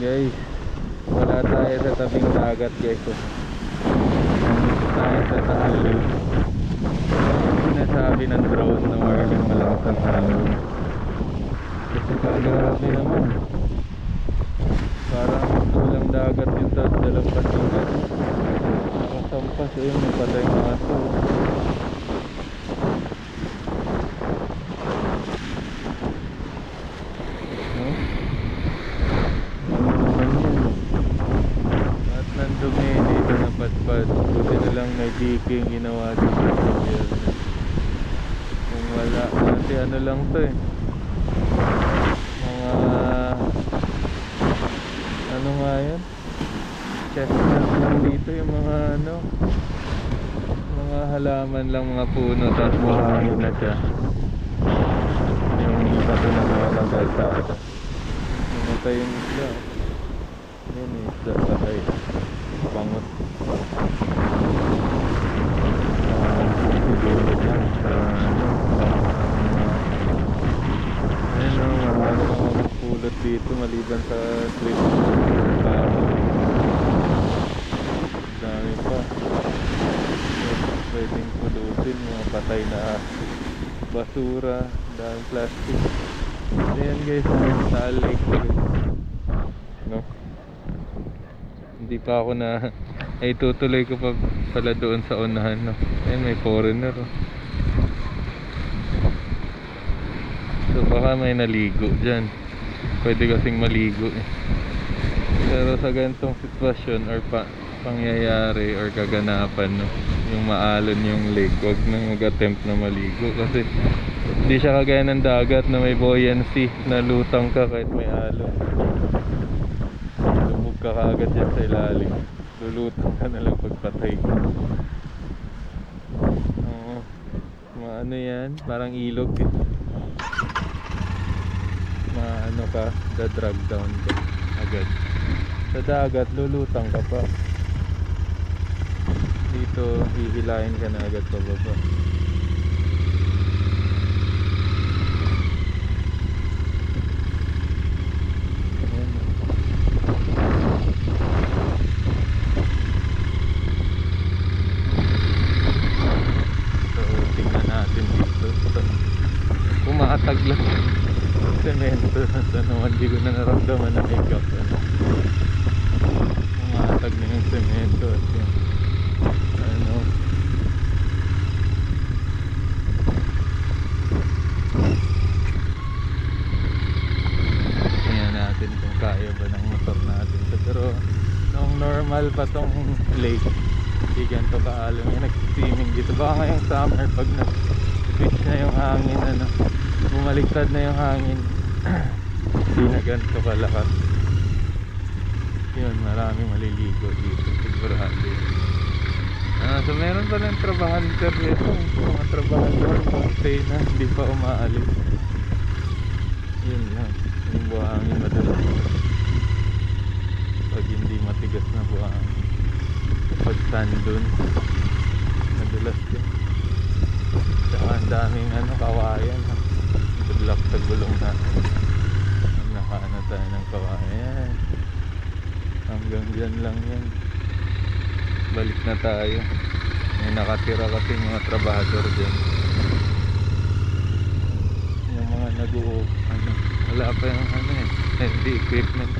guys, wala tayo sa tabing dagat guys. Nandito tayo sa Taal. Sinasabi ng drone na maraming malakas ang hangin. Kasi grabe naman, parang tulang dagat yung dalampasigan. Nakasampas yun, may patay na aso. Dumi dito na patpat. Buti na lang may diking ginawa dito sa gobyerno. Kung wala, kasi ano lang to eh, mga ano nga yan, chestnut lang dito, yung mga ano, mga halaman lang, mga puno, tapos mahangin na siya. Yung bato na mga kalsada, namatay yung isla. Yun yung isla, patay, bangot. Siguro dyan sa ano, ayun o, marami mga pulot dito maliban sa trip. Dami pa pwedeng pulutin, mga patay na basura, dami plastic. Ayan guys, Taal Lake no? Hindi pa ako na ay tutuloy ko pa pala doon sa unahan no? Ayan, may foreigner oh. So baka may naligo dyan, pwede kasing maligo eh. Pero sa ganitong sitwasyon or pangyayari or kaganapan no, yung maalon yung lake, wag nang mag-attempt na maligo kasi hindi siya kagaya ng dagat na may buoyancy na lutang ka kahit may alon. Lumog ka kaagad yan sa ilalim, lulutang ka na lang pagpatay ka. Oo, maano yan, parang ilog eh. Maano ka, da-drag down ka agad. Sa dagat lulutang ka pa, dito hihilahin ka na agad pababa. So tingnan natin dito, umaatag lang semento. So naman di ko na naramdaman na may gap. Umatag na yung semento at yung ano, tingnan natin kung kaya ba ng motor natin. So, pero nung normal pa tong lake, di ganito kaalon yung nag-swimming dito. Baka ngayong summer pag nag-switch na yung hangin, ano, bumaliktad na yung hangin, hindi na ganito kalakas. Yun, maraming maliligo dito sigurado. So meron pa ng trabahan dito, mga trabahan doon, stay na, hindi pa umaalis. Yun lang, yung buhangin madalas pag hindi matigas na buhangin, pag sand dun madalas yun. Saka ang daming ano, kawayan, good luck sa gulong natin. Nakaano tayo ng kawayan, hanggang dyan lang yan. Balik na tayo, may nakatira kasi mga trabahador dyan, yung mga ano, wala pa yung ano eh, heavy equipment.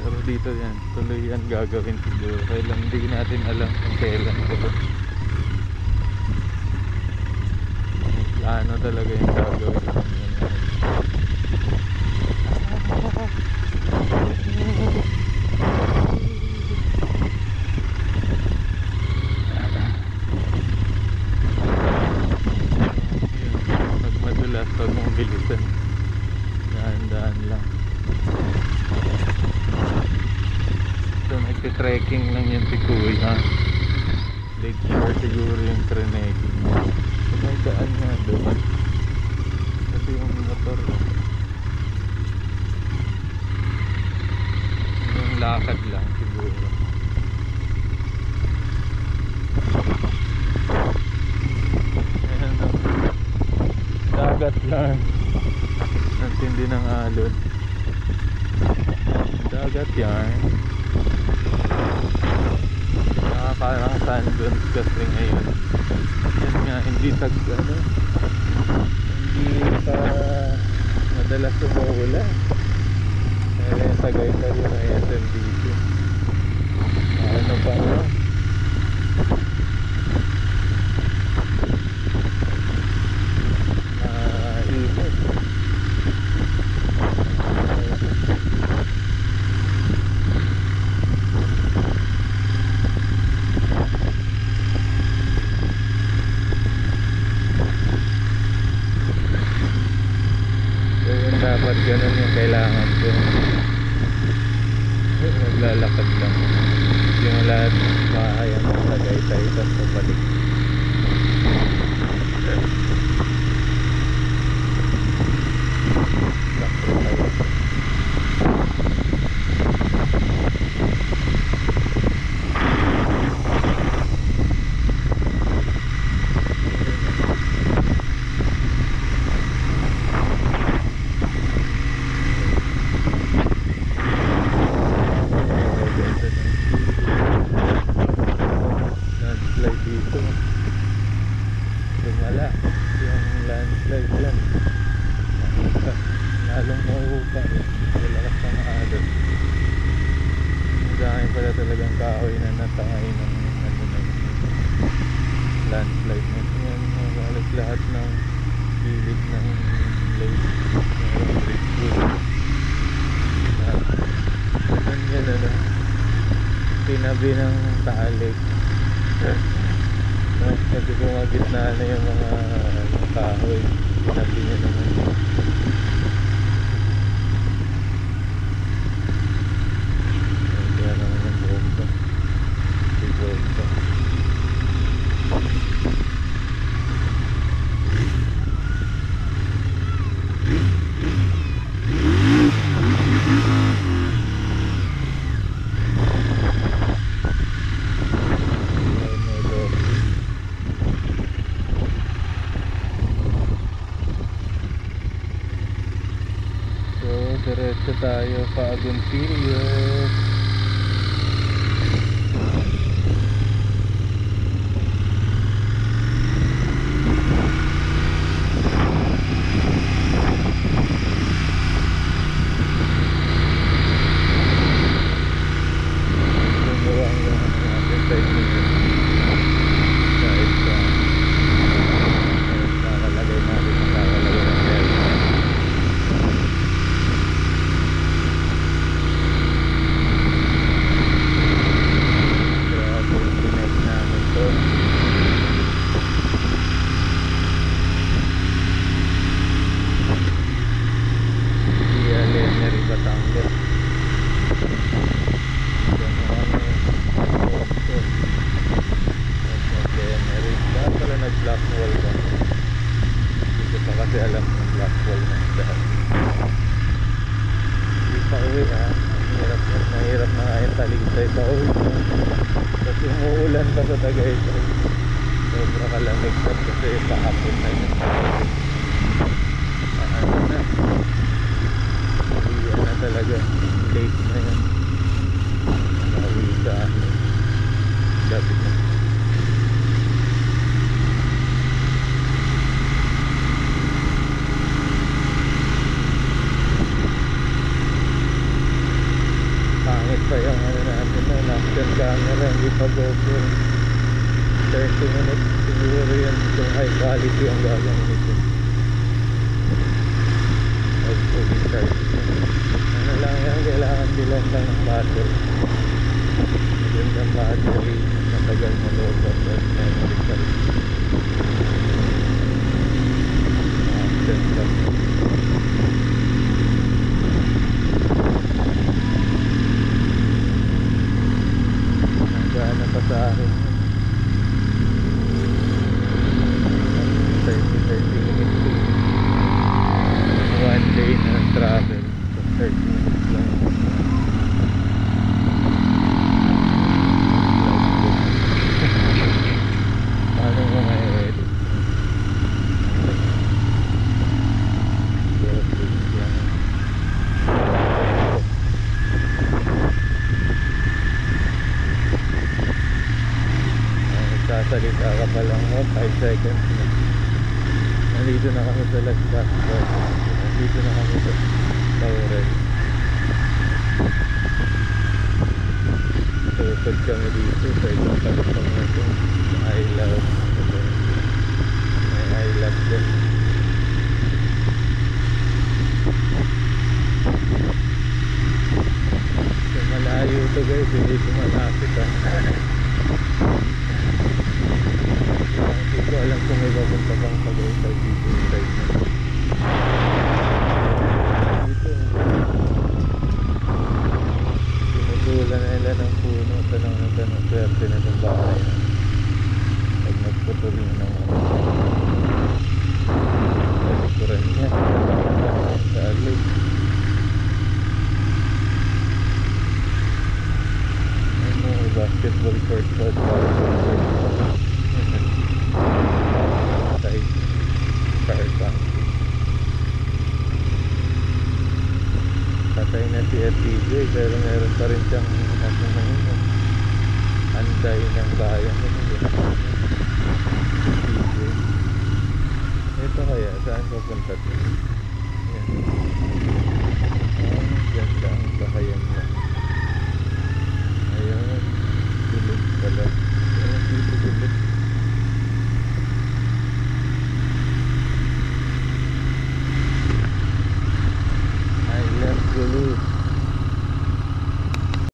Pero dito yan, tuloy yan gagawin siguro, kailan hindi natin alam kung kailan ito. Ano talaga yung gagawin. Pag madulas, pag mong bilisan, dahan-dahan lang. So nagtitrekking lang yan si Kuya, Lakeshore siguro yung trekking. May daan nga doon kasi yung motor, yung lakad lang siguro. Ayan o, dagat lang, ang tindi ng alon. Dagat yarn. Parang sand dunes kasi ngayon. Yan nga, hindi ano, hindi pa madalas umuulan. Kaya yung Tagaytay yung SMDC. Ano pa lang. Init. Dapat ganun yung kailangan ko. Naglalakad lang yung lahat makakayang ng Tagaytay tapos pabalik. Sakto tayo. Talagang kahoy na natangay ng ano na landslide na yan. Halos lahat ng gilid ng lake merong driftwood lahat yan ano tinabi ng talik kasi gumagitna na yung mga kahoy tinabi niya naman. Diretso tayo pa Agoncillo. Kasi umuulan pa sa Tagaytay. Sobra kalamig kasi kahapon na yun. Ano na, iyan na talaga, late na yun. Nauwi sa lapit na. Pangit pa yung ano natin na action camera, hindi pa GoPro. 30 minutes siguro yun kung high quality ang gagamitin. Hopefully charge. Ano lang yan, kailangan bilang lang ng battery. Magandang battery, matagal malobot at memory card. Action camera. Nagana pa sa akin 30 Nagsasalita ka pa lang mo, 5 seconds na. Nandito na kami sa Las Cascos. Nandito na kami sa Laurel. Tutod kami dito sa isang kalupang na ito. I love. May I love din. So malayo ito guys, hindi ito malapit ha. Hindi ko alam kung may papunta pang Tagaytay dito yung side na dito. Sinutulan na nila ng puno. Tanong na tanong, swerte na itong bahay na pag nagputol yun ng kalikuran niya sa alay. May basketball court pa, volleyball court pa. Side car parking. Patay na si FPJ pero meron pa rin siyang anday ng bayan.